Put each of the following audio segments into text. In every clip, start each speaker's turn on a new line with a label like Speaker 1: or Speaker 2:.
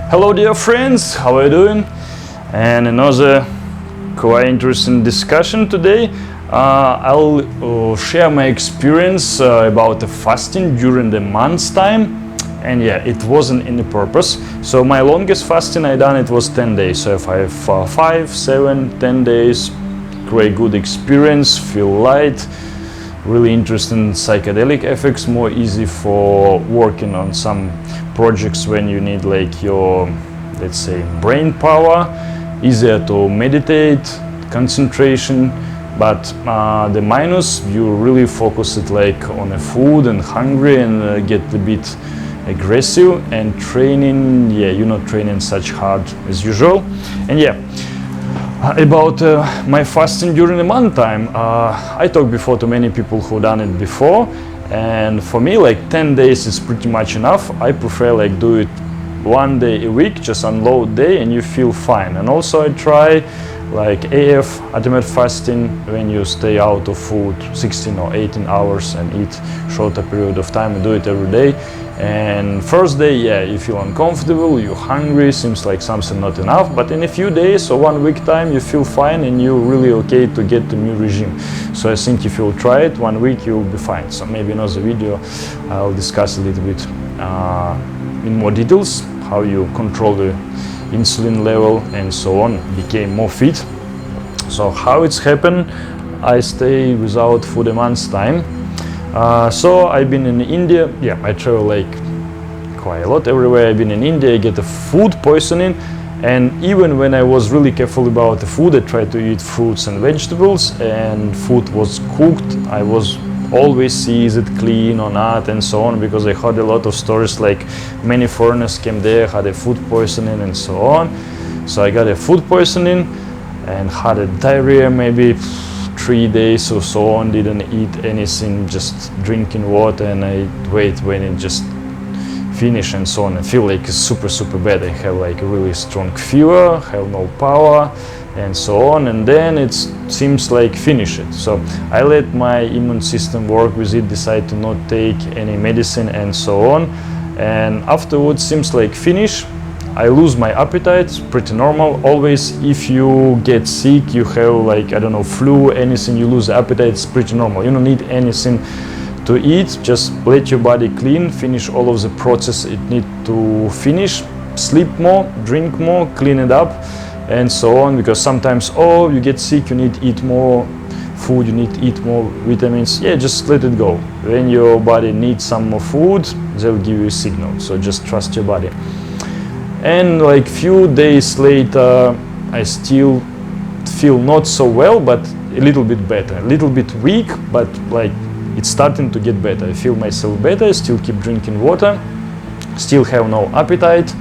Speaker 1: Hello dear friends, how are you doing? And another quite interesting discussion today. I'll share my experience about the fasting during the month's time. And yeah, it wasn't any purpose. So my longest fasting I done, it was 10 days. So if I have 5, 7, 10 days, great good experience, feel light, really interesting psychedelic effects, more easy for working on some projects when you need like your, let's say, brain power, easier to meditate, concentration. But the minus, you really focus it like on the food and hungry and get a bit aggressive, and training, yeah, you're not training such hard as usual. And yeah, about my fasting during the month time, I talked before to many people who done it before, and for me like 10 days is pretty much enough. I prefer like do it one day a week, just unload day and you feel fine. And also I try like AF, ultimate fasting, when you stay out of food 16 or 18 hours and eat shorter period of time and do it every day. And first day, yeah, you feel uncomfortable, you're hungry, seems like something not enough, but in a few days or 1 week time you feel fine and you're really okay to get the new regime. So I think if you'll try it 1 week, you'll be fine. So maybe in another video I'll discuss a little bit in more details how you control the insulin level and so on, became more fit. So how it's happened, I stay without food a month's time. So I've been in India, yeah, I travel like quite a lot everywhere. I've been in India, I get a food poisoning, and even when I was really careful about the food, I tried to eat fruits and vegetables, and food was cooked, I was always see is it clean or not and so on, because I heard a lot of stories like many foreigners came there, had a food poisoning and so on. So I got a food poisoning and had a diarrhea maybe 3 days or so on, didn't eat anything, just drinking water, and I wait when it just finish and so on. I feel like it's super bad. I have like a really strong fever, have no power and so on, and then it seems like finish it. So I let my immune system work with it, decide to not take any medicine and so on, and afterwards seems like finish. I lose my appetite, pretty normal. Always if you get sick, you have like, I don't know, flu, anything, you lose the appetite, it's pretty normal. You don't need anything to eat, just let your body clean, finish all of the process it need to finish, sleep more, drink more, clean it up and so on, because sometimes, oh, you get sick, you need to eat more food, you need to eat more vitamins. Yeah, just let it go. When your body needs some more food, they'll give you a signal, so just trust your body. And like few days later, I still feel not so well, but a little bit better, a little bit weak, but like it's starting to get better. I feel myself better, still keep drinking water, still have no appetite,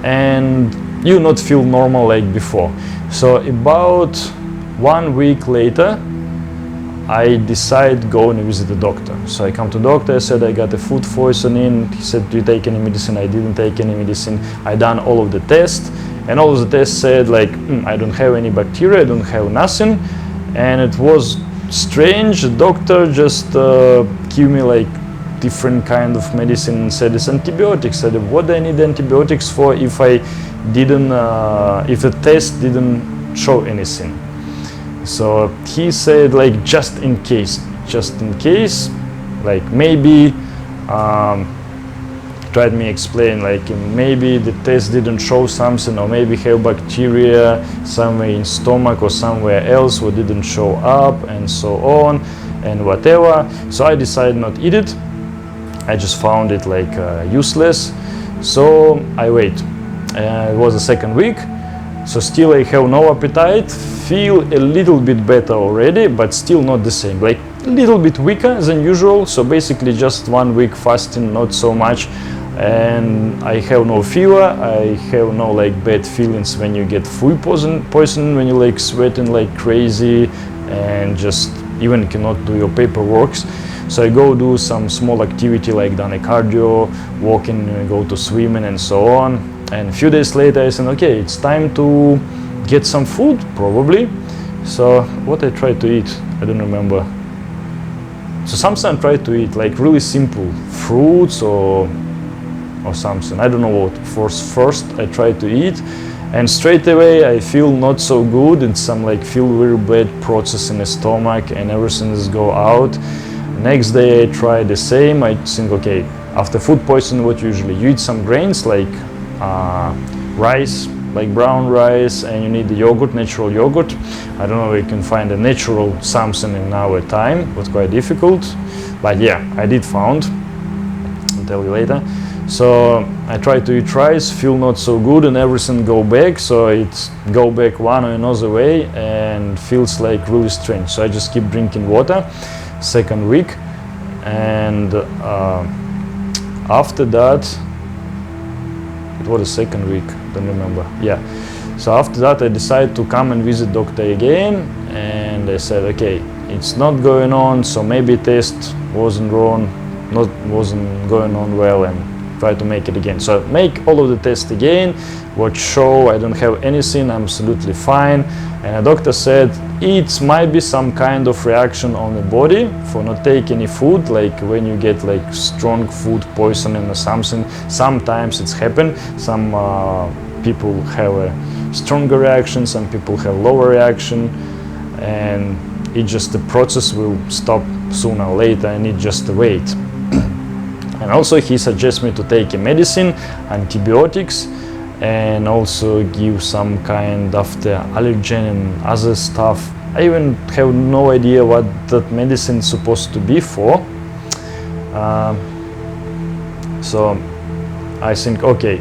Speaker 1: and you not feel normal like before. So about 1 week later, I decide go and visit the doctor. So I come to the doctor, I said I got a food poisoning. He said, do you take any medicine? I didn't take any medicine. I done all of the tests, and all of the tests said like, I don't have any bacteria, I don't have nothing. And it was strange. The doctor just give me like different kind of medicine and said it's antibiotics. I said, what do I need antibiotics for if I didn't, if the test didn't show anything? So he said like just in case, like maybe tried me explain like maybe the test didn't show something, or maybe have bacteria somewhere in stomach or somewhere else what didn't show up and so on and whatever. So I decided not eat it. I just found it like useless. So I wait. It was the second week. So still I have no appetite, feel a little bit better already, but still not the same, like a little bit weaker than usual. So basically just 1 week fasting, not so much, and I have no fever, I have no like bad feelings when you get food poison, when you like sweating like crazy and just even cannot do your paperwork. So I go do some small activity like done a cardio, walking, go to swimming and so on. And a few days later I said, okay, it's time to get some food, probably. So what I tried to eat, I don't remember. So something I tried to eat, like really simple fruits or or something. I don't know what. First I try to eat, and straight away I feel not so good. It's some like feel very bad process in the stomach, and everything is go out. Next day I try the same. I think, okay, after food poisoning, what usually you eat some grains like rice, like brown rice, and you need the yogurt, natural yogurt. I don't know if you can find a natural something in our time. It was quite difficult, but yeah, I did found. I'll tell you later. So I try to eat rice, feel not so good, and everything go back. So it's go back one or another way, and feels like really strange. So I just keep drinking water. Second week, and after that, it was the second week. Don't remember. Yeah. So after that, I decided to come and visit doctor again, and I said, okay, it's not going on, so maybe test wasn't wrong, wasn't going on well, and try to make it again. So make all of the tests again, what show I don't have anything, I'm absolutely fine. And the doctor said it might be some kind of reaction on the body for not taking any food, like when you get like strong food poisoning or something. Sometimes it's happened. Some people have a stronger reaction, some people have lower reaction, and it just the process will stop sooner or later, and it just wait. And also he suggests me to take a medicine, antibiotics, and also give some kind of the allergen and other stuff. I even have no idea what that medicine is supposed to be for. So I think, okay,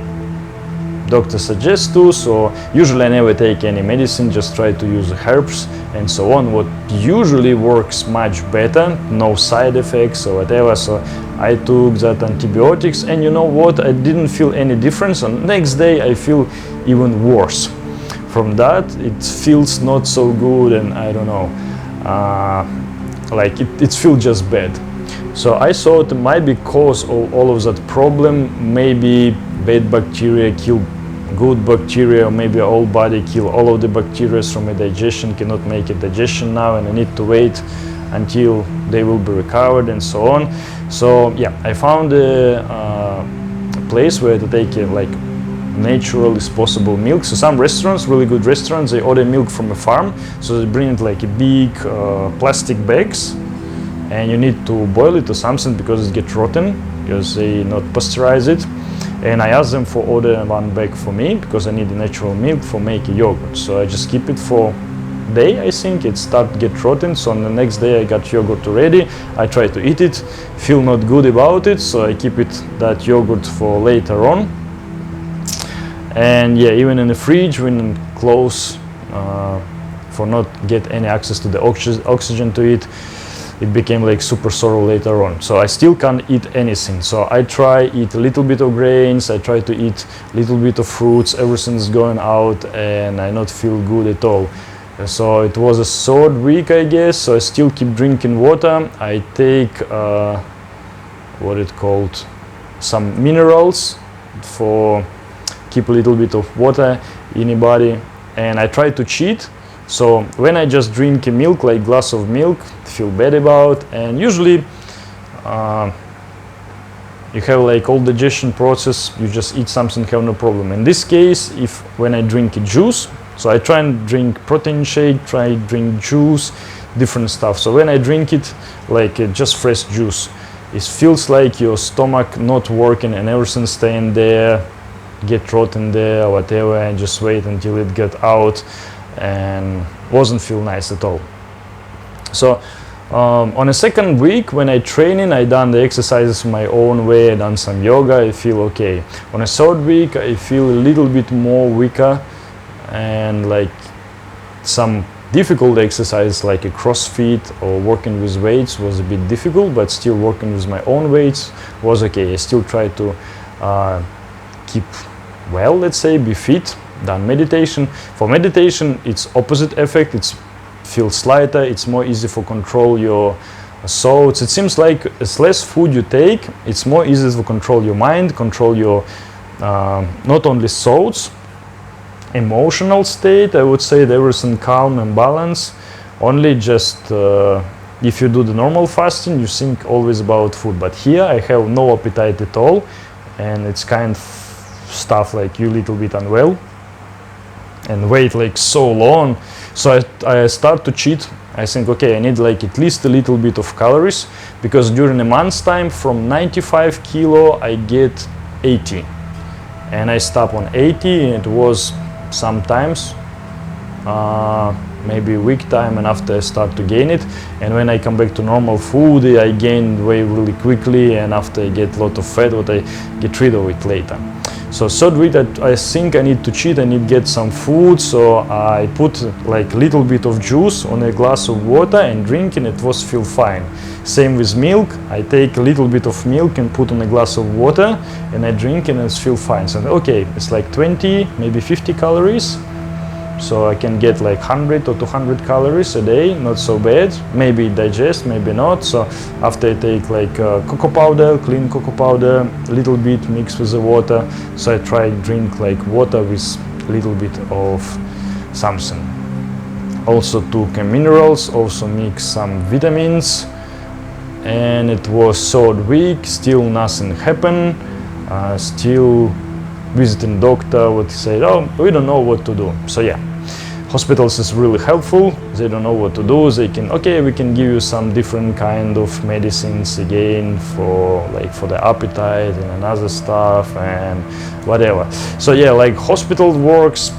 Speaker 1: doctor suggests to, so usually I never take any medicine, just try to use herbs and so on, what usually works much better, no side effects or whatever. So I took that antibiotics, and you know what, I didn't feel any difference. And next day I feel even worse. From that it feels not so good, and I don't know, like it feels just bad. So I thought it might be cause of all of that problem, maybe bad bacteria kill good bacteria, or maybe all body kill all of the bacteria from a digestion, cannot make a digestion now, and I need to wait until they will be recovered and so on. So yeah, I found a place where to take like natural as possible milk. So some restaurants, really good restaurants, they order milk from a farm, so they bring it like a big plastic bags, and you need to boil it or something because it gets rotten, because they not pasteurize it. And I asked them for order one bag for me because I need the natural milk for making yogurt. So I just keep it for day, I think it start to get rotten. So on the next day I got yogurt ready. I try to eat it, feel not good about it, so I keep it that yogurt for later on. And yeah, even in the fridge when close, for not get any access to the oxygen to it, it became like super sour later on. So I still can't eat anything. So I try eat a little bit of grains, I try to eat a little bit of fruits, everything's going out, and I not feel good at all. So it was a third week, I guess. So I still keep drinking water. I take what it called, some minerals for keep a little bit of water in your body, and I try to cheat. So when I just drink a milk, like glass of milk, feel bad about, and usually you have like all digestion process, you just eat something, have no problem. In this case, if when I drink a juice, so I try and drink protein shake, try drink juice, different stuff. So when I drink it, like just fresh juice, it feels like your stomach not working and everything staying there, get rotten there or whatever, and just wait until it get out, and wasn't feel nice at all. So on the second week when I training, I done the exercises my own way, I done some yoga, I feel okay. On the third week I feel a little bit more weaker, and like some difficult exercises like a CrossFit or working with weights was a bit difficult, but still working with my own weights was okay. I still try to keep well, let's say, be fit. Done meditation. For meditation it's opposite effect, it's feels lighter, it's more easy for control your thoughts. It seems like as less food you take, it's more easy to control your mind, control your not only thoughts, emotional state. I would say that everything calm and balanced. Only just if you do the normal fasting, you think always about food, but here I have no appetite at all. and it's kind of stuff like you little bit unwell and wait like so long. So I start to cheat. I think, okay, I need like at least a little bit of calories, because during a month's time from 95 kilo I get 80, and I stop on 80, and it was sometimes maybe a week time, and after I start to gain it, and when I come back to normal food I gain weight really quickly, and after I get a lot of fat, what I get rid of it later. So third week I think I need to cheat, I need to get some food, so I put like a little bit of juice on a glass of water and drink, and it was feel fine. Same with milk, I take a little bit of milk and put on a glass of water and I drink, and it feel fine. So okay, it's like 20, maybe 50 calories. So I can get like 100 or 200 calories a day, not so bad. Maybe digest, maybe not. So after I take like cocoa powder, clean cocoa powder, a little bit mixed with the water. So I try drink like water with a little bit of something. Also took minerals, also mix some vitamins. And it was third week, still nothing happened. Still visiting doctor, what he said, oh, we don't know what to do. So yeah. Hospitals is really helpful. They don't know what to do. They can, okay, we can give you some different kind of medicines again for the appetite and another stuff and whatever. So yeah, like hospital works.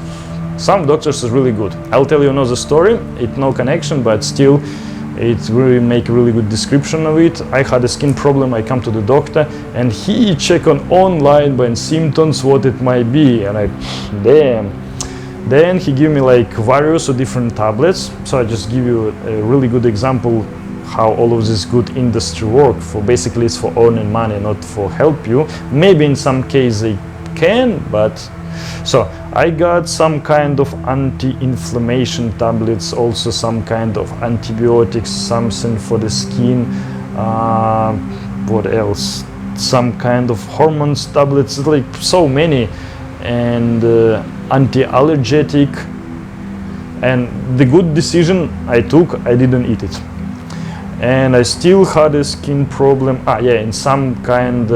Speaker 1: Some doctors is really good. I'll tell you another story. It no connection, but still, it really make a really good description of it. I had a skin problem. I come to the doctor, and he check on online by symptoms what it might be, and I, damn. Then he gave me like various different tablets. So I just give you a really good example how all of this good industry work. For basically it's for earning money, not for help you. Maybe in some case they can, but so I got some kind of anti-inflammation tablets, also some kind of antibiotics, something for the skin. What else? Some kind of hormones tablets, like so many, and anti-allergic. And the good decision I took, I didn't eat it, and I still had a skin problem. In some kind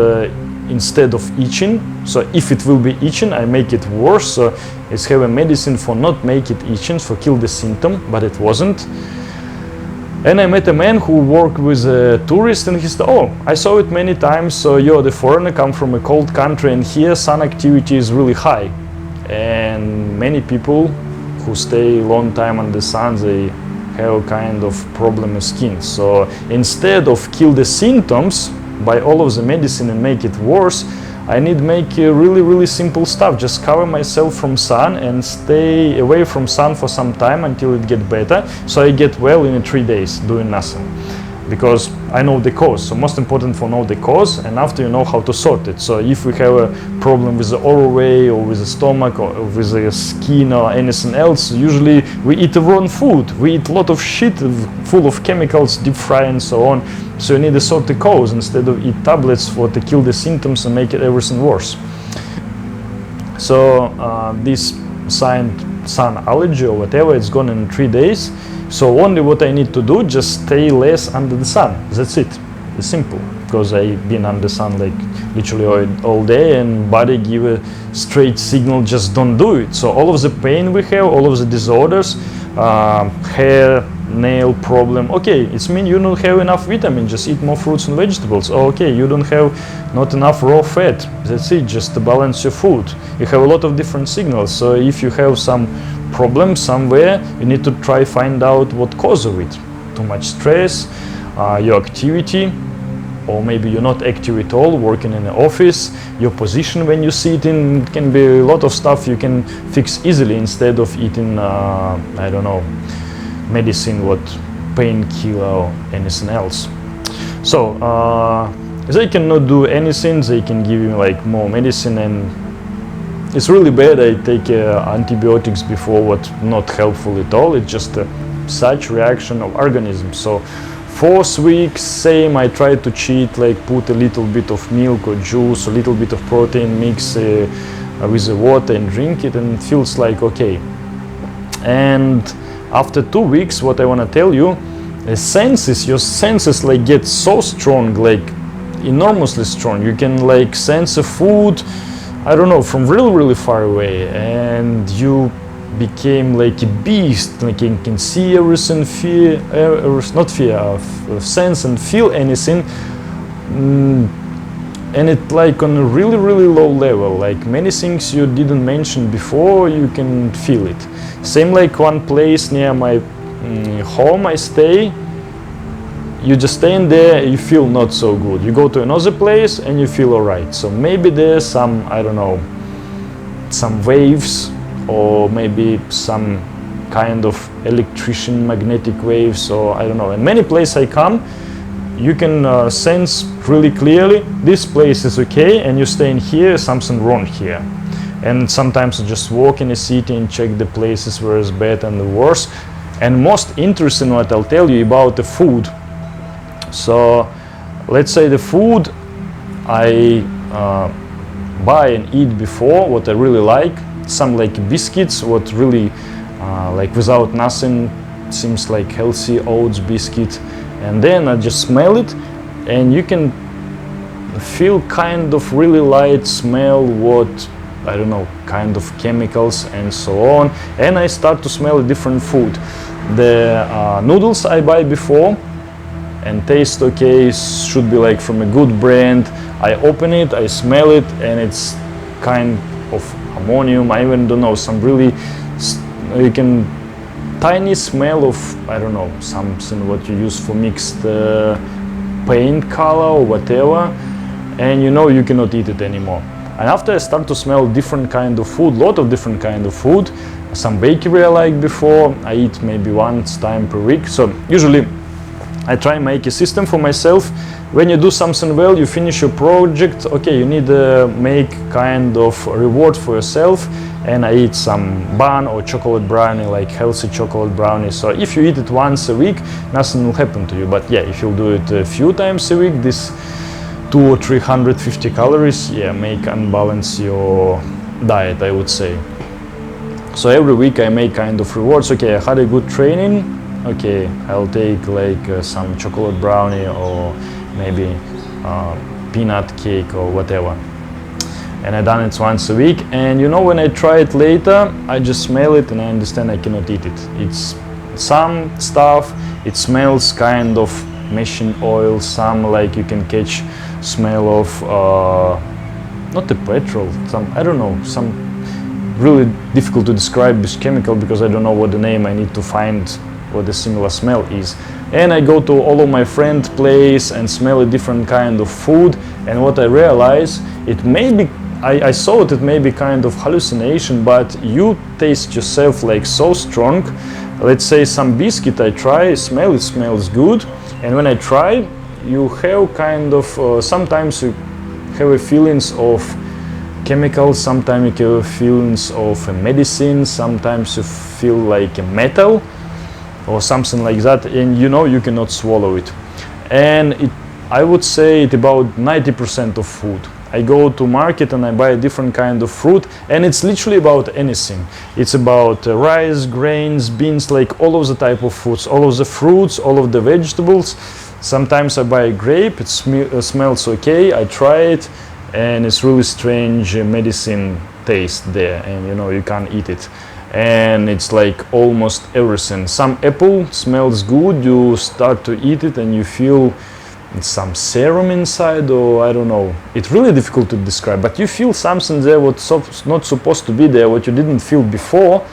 Speaker 1: instead of itching. So if it will be itching, I make it worse. So it's have a medicine for not make it itching, for kill the symptom, but it wasn't. And I met a man who worked with a tourist, and he said, oh, I saw it many times. So you're the foreigner, come from a cold country, and here sun activity is really high. And many people who stay long time on the sun, they have a kind of problem with skin. So instead of kill the symptoms by all of the medicine and make it worse, I need make really simple stuff. Just cover myself from sun and stay away from sun for some time until it get better. So I get well in 3 days doing nothing, because I know the cause. So most important for know the cause, and after you know how to sort it. So if we have a problem with the oral way or with the stomach or with the skin or anything else, usually we eat the wrong food. We eat a lot of shit full of chemicals, deep fry and so on. So you need to sort the cause instead of eat tablets for to kill the symptoms and make it everything worse. So this sun allergy or whatever, it's gone in 3 days. So only what I need to do, just stay less under the sun. That's it. It's simple, because I've been under the sun like literally all day, and body give a straight signal, just don't do it. So all of the pain we have, all of the disorders, hair, nail problem, okay, it means you don't have enough vitamin, just eat more fruits and vegetables. Oh, okay, you don't have not enough raw fat, that's it, just to balance your food. You have a lot of different signals. So if you have some problem somewhere, you need to try find out what cause of it. Too much stress, your activity, or maybe you're not active at all, working in an office, your position when you sit in, it can be a lot of stuff you can fix easily instead of eating, I don't know, medicine, what painkiller or anything else. So they cannot do anything, they can give you like more medicine, and it's really bad. I take antibiotics before, what not helpful at all. It's just such reaction of organism. So 4th week, same, I try to cheat, like put a little bit of milk or juice, a little bit of protein, mix with the water and drink it, and it feels like okay. And after 2 weeks, what I want to tell you, your senses like get so strong, like enormously strong. You can like sense a food, I don't know, from really far away, and you became like a beast. Like you can see everything, sense and feel anything, and it like on a really low level. Like many things you didn't mention before, you can feel it. Same like one place near my home I stay. You just stay in there, you feel not so good. You go to another place and you feel alright. So maybe there's some, I don't know, some waves, or maybe some kind of electrician magnetic waves, or I don't know. In many places I come, you can sense really clearly this place is okay, and you stay in here, something wrong here. And sometimes I just walk in a city and check the places where it's bad and the worse. And most interesting what I'll tell you about the food. So let's say the food I buy and eat before, what I really like, some like biscuits, what really like without nothing, seems like healthy oats biscuit, and then I just smell it, and you can feel kind of really light smell, what I don't know, kind of chemicals and so on, and I start to smell a different food. The noodles I buy before and taste okay, should be like from a good brand. I open it, I smell it, and it's kind of ammonium, I even don't know, some really you can tiny smell of, I don't know, something what you use for mixed paint color or whatever, and you know you cannot eat it anymore. And after I start to smell different kind of food, lot of different kind of food, some bakery I like before, I eat maybe once time per week. So usually I try and make a system for myself. When you do something well, you finish your project, okay, you need to make kind of reward for yourself, and I eat some bun or chocolate brownie, like healthy chocolate brownie. So if you eat it once a week, nothing will happen to you. But yeah, if you do it a few times a week, this 200 or 350 calories, yeah, make unbalance your diet, I would say. So every week I make kind of rewards. Okay, I had a good training, okay, I'll take like some chocolate brownie or maybe peanut cake or whatever, and I done it once a week. And you know, when I try it later, I just smell it and I understand I cannot eat it. It's some stuff, it smells kind of machine oil, some like you can catch smell of not the petrol, some, I don't know, some really difficult to describe this chemical because I don't know what the name, I need to find what the similar smell is. And I go to all of my friend place and smell a different kind of food, and what I realize, it may be, I thought it may be kind of hallucination, but you taste yourself like so strong. Let's say some biscuit I try, smell it smells good, and when I try, you have kind of sometimes you have a feelings of chemicals, sometimes you have feelings of a medicine, sometimes you feel like a metal or something like that, and you know you cannot swallow it. And it, I would say it about 90% of food. I go to market and I buy a different kind of fruit, and it's literally about anything. It's about rice, grains, beans, like all of the type of foods, all of the fruits, all of the vegetables. Sometimes I buy a grape, it smells okay, I try it, and it's really strange medicine taste there, and you know you can't eat it. And it's like almost everything. Some apple smells good, you start to eat it and you feel some serum inside, or I don't know, it's really difficult to describe, but you feel something there what's not supposed to be there, what you didn't feel before.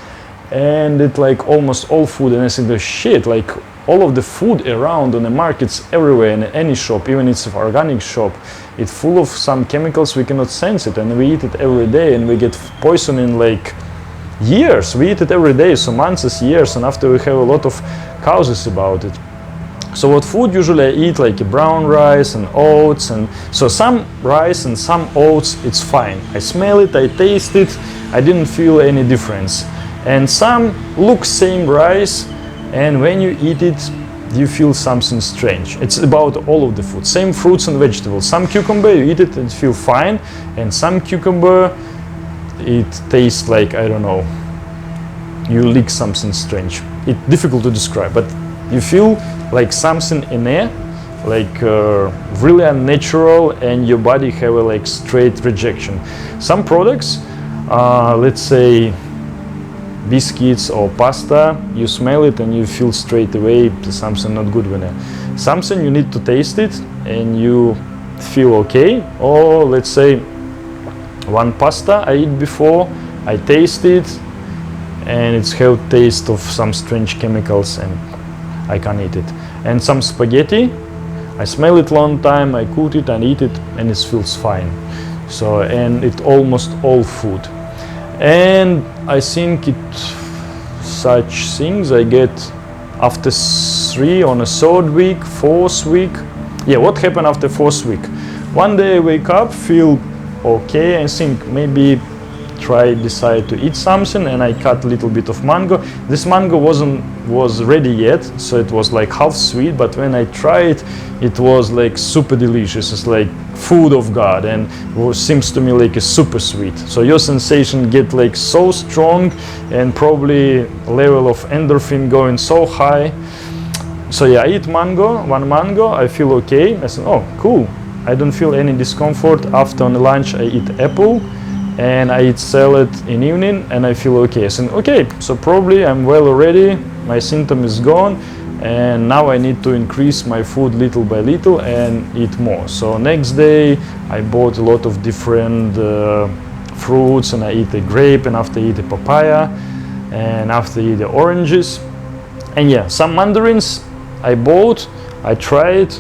Speaker 1: And it like almost all food, and I think the shit, like all of the food around on the markets everywhere, in any shop, even it's an organic shop, it's full of some chemicals, we cannot sense it, and we eat it every day, and we get poison in like years. We eat it every day, so months, years, and after we have a lot of causes about it. So what food usually I eat, like a brown rice and oats, and so some rice and some oats, it's fine. I smell it, I taste it, I didn't feel any difference. And some look same rice, and when you eat it, you feel something strange. It's about all of the food, same fruits and vegetables. Some cucumber, you eat it and feel fine, and some cucumber, it tastes like, I don't know, you lick something strange. It's difficult to describe, but you feel like something in there, like really unnatural, and your body have a like straight rejection. Some products, let's say biscuits or pasta, you smell it and you feel straight away something not good with it. Something you need to taste it and you feel okay. Or let's say one pasta I eat before, I taste it and it's have taste of some strange chemicals and I can't eat it. And some spaghetti, I smell it long time, I cook it and eat it and it feels fine. So, and it almost all food. And I think such things I get after 3 on a 3rd week, 4th week. Yeah, what happened after 4th week? One day I wake up, feel okay, I think maybe decide to eat something, and I cut a little bit of mango. This mango was ready yet, so it was like half sweet, but when I tried it was like super delicious. It's like food of God, and seems to me like a super sweet. So your sensation get like so strong, and probably level of endorphin going so high. So yeah, I eat one mango, I feel okay. I said, oh cool, I don't feel any discomfort. After on the lunch I eat apple and I eat salad in evening and I feel okay. I said, okay, so probably I'm well already, my symptom is gone, and now I need to increase my food little by little and eat more. So next day I bought a lot of different fruits, and I eat a grape, and after I eat a papaya, and after I eat the oranges. And yeah, some mandarins I bought, I tried.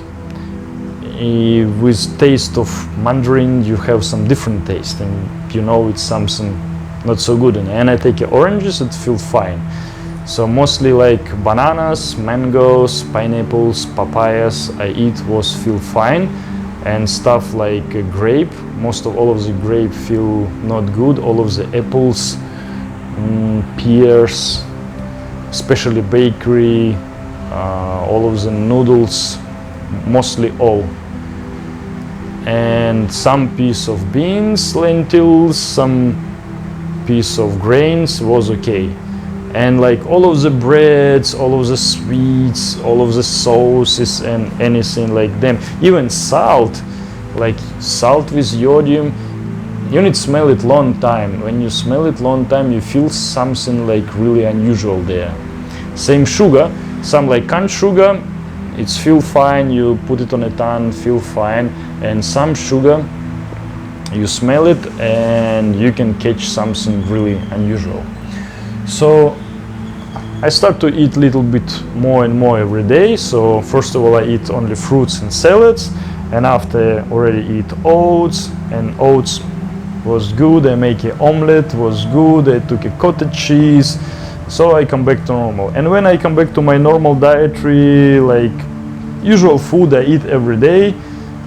Speaker 1: With taste of mandarin you have some different taste, and you know it's something not so good. And I take oranges, it feels fine. So mostly like bananas, mangoes, pineapples, papayas I eat feel fine, and stuff like grape, all of the grape feel not good. All of the apples, pears, especially bakery, all of the noodles, mostly all. And some piece of beans, lentils, some piece of grains was okay. And like all of the breads, all of the sweets, all of the sauces and anything like them, even salt, like salt with iodium, you need to smell it long time. When you smell it long time, you feel something like really unusual there. Same sugar, some like canned sugar, it's feel fine, you put it on a tongue, feel fine. And some sugar, you smell it and you can catch something really unusual. So I start to eat a little bit more and more every day. So first of all I eat only fruits and salads, and after already eat oats, and oats was good. I make an omelette, was good. I took a cottage cheese. So I come back to normal. And when I come back to my normal dietary, like usual food I eat every day,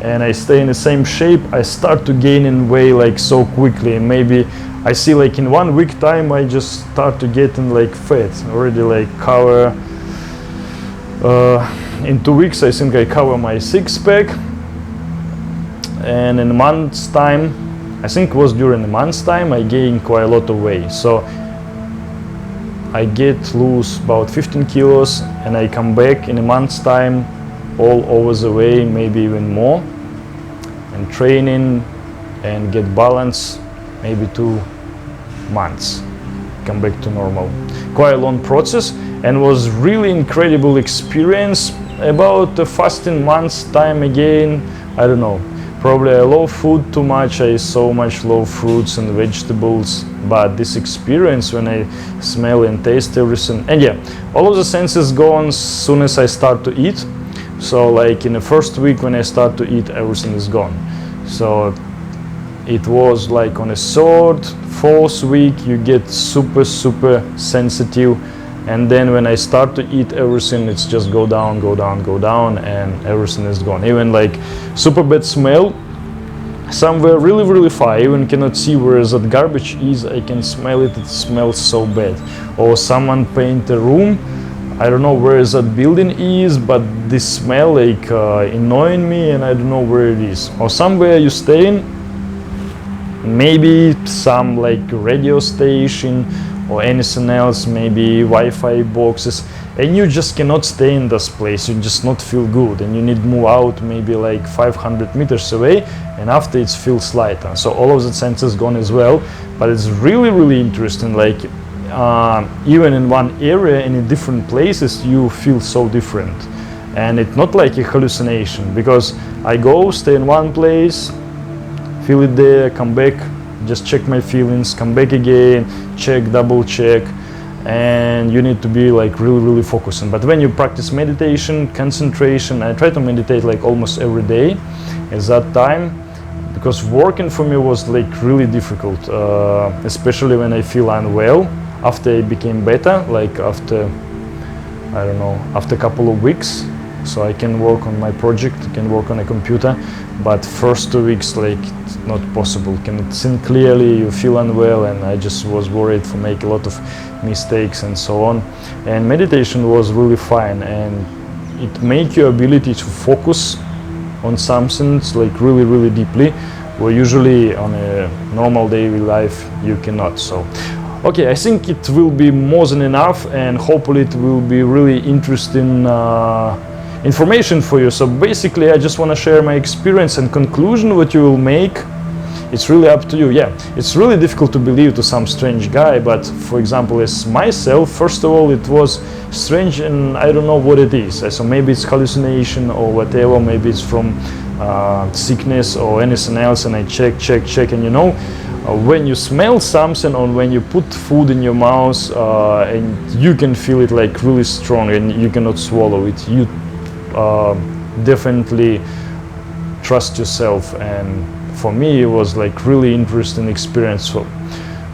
Speaker 1: and I stay in the same shape, I start to gain in weight like so quickly. And maybe I see like in 1 week time I just start to getting like fat already, like cover in 2 weeks I think I cover my 6-pack. And in a month's time, I think it was during a month's time, I gained quite a lot of weight. So I lose about 15 kilos, and I come back in a month's time all over the way, maybe even more, and training and get balance, maybe 2 months, come back to normal. Quite a long process, and was really incredible experience. About the fasting month's time again, I don't know, probably I love food too much, I so much love fruits and vegetables, but this experience when I smell and taste everything, and yeah, all of the senses go on as soon as I start to eat. So like in the first week when I start to eat, everything is gone. So it was like on a 3rd, 4th week you get super sensitive, and then when I start to eat everything, it's just go down, and everything is gone. Even like super bad smell somewhere really far, I even cannot see where that garbage is. I can smell it, it smells so bad. Or someone paint a room, I don't know where that building is, but this smell like annoying me, and I don't know where it is. Or somewhere you staying, maybe some like radio station or anything else, maybe Wi-Fi boxes, and you just cannot stay in this place, you just not feel good, and you need to move out maybe like 500 meters away, and after it feels lighter. So all of the senses gone as well, but it's really interesting, like even in one area and in different places you feel so different, and it's not like a hallucination, because I go stay in one place, feel it there, come back, just check my feelings, come back again, check, double check, and you need to be like really focusing. But when you practice meditation, concentration, I try to meditate like almost every day at that time, because working for me was like really difficult, especially when I feel unwell. After I became better, like after, I don't know, after a couple of weeks, so I can work on my project, I can work on a computer, but first 2 weeks like it's not possible. Can see clearly, you feel unwell, and I just was worried for make a lot of mistakes and so on. And meditation was really fine, and it make your ability to focus on something like really deeply, where usually on a normal daily life you cannot. So okay, I think it will be more than enough, and hopefully it will be really interesting information for you. So basically I just want to share my experience, and conclusion what you will make, it's really up to you. Yeah, it's really difficult to believe to some strange guy, but for example as myself, first of all it was strange, and I don't know what it is. So maybe it's hallucination or whatever, maybe it's from sickness or anything else, and I check, and you know, when you smell something or when you put food in your mouth, and you can feel it like really strong and you cannot swallow it, you definitely trust yourself. And for me it was like really interesting experience. So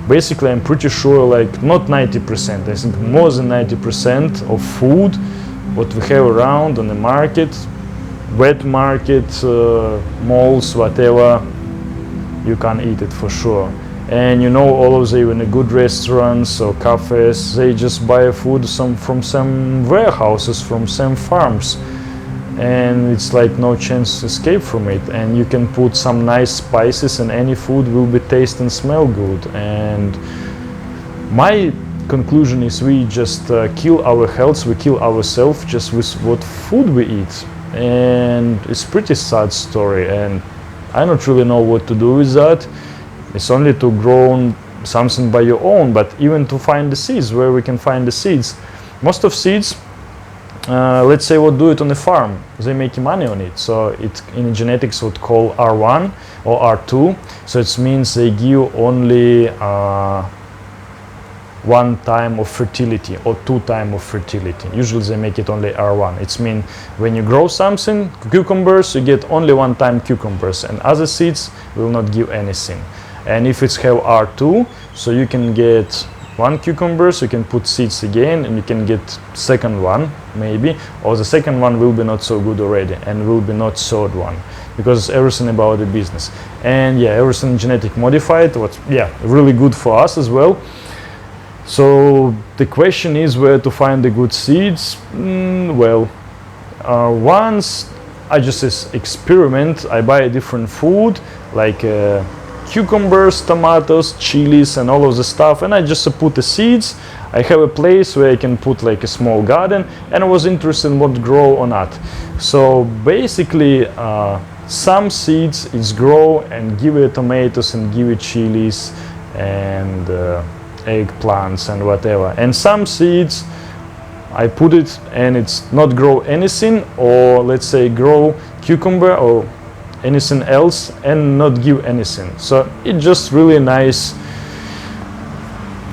Speaker 1: basically I'm pretty sure like not 90%, I think more than 90% of food what we have around on the market, wet market, malls, whatever, you can't eat it for sure. And you know, all of them, even the good restaurants or cafes, they just buy food from some warehouses, from some farms, and it's like no chance to escape from it. And you can put some nice spices and any food will be taste and smell good. And my conclusion is we just kill our health, we kill ourselves just with what food we eat. And it's pretty sad story, and I don't really know what to do with that. It's only to grow something by your own, but even to find the seeds, where we can find the seeds. Most of seeds, let's say what do it on the farm, they make money on it. So it in genetics would call R1 or R2. So it means they give only 1 time of fertility or 2 times of fertility. Usually they make it only R1. It means when you grow something, cucumbers, you get only 1 time cucumbers, and other seeds will not give anything. And if it's have R2, so you can get 1 cucumbers, you can put seeds again, and you can get second one maybe, or the second one will be not so good already, and will be not third one, because everything about the business. And yeah, everything genetic modified, what really good for us as well. So the question is where to find the good seeds. Once I just experiment, I buy a different food like cucumbers, tomatoes, chilies, and all of the stuff, and I just put the seeds. I have a place where I can put like a small garden, and I was interested in what grow or not. So basically some seeds is grow and give it tomatoes and give it chilies and eggplants and whatever, and some seeds I put it and it's not grow anything, or let's say grow cucumber or anything else and not give anything. So it's just really nice,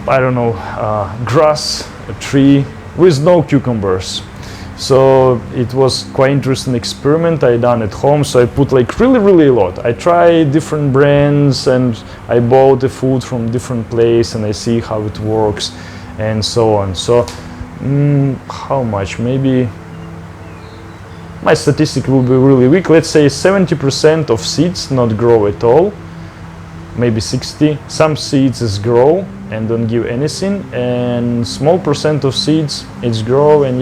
Speaker 1: I don't know, grass, a tree with no cucumbers. So it was quite interesting experiment I done at home. So I put like really a lot. I try different brands, and I bought the food from different place, and I see how it works and so on. So how much? Maybe my statistic will be really weak. Let's say 70% of seeds not grow at all, maybe 60. Some seeds is grow and don't give anything, and small percent of seeds it's grow and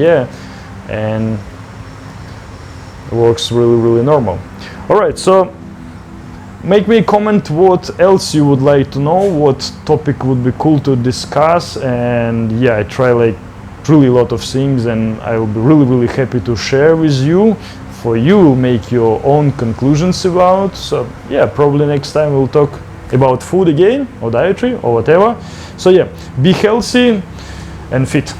Speaker 1: and works really normal. All right, so make me a comment what else you would like to know, what topic would be cool to discuss, and I try like really a lot of things, and I will be really happy to share with you, for you make your own conclusions about. So yeah, probably next time we'll talk about food again, or dietary, or whatever. So yeah, be healthy and fit.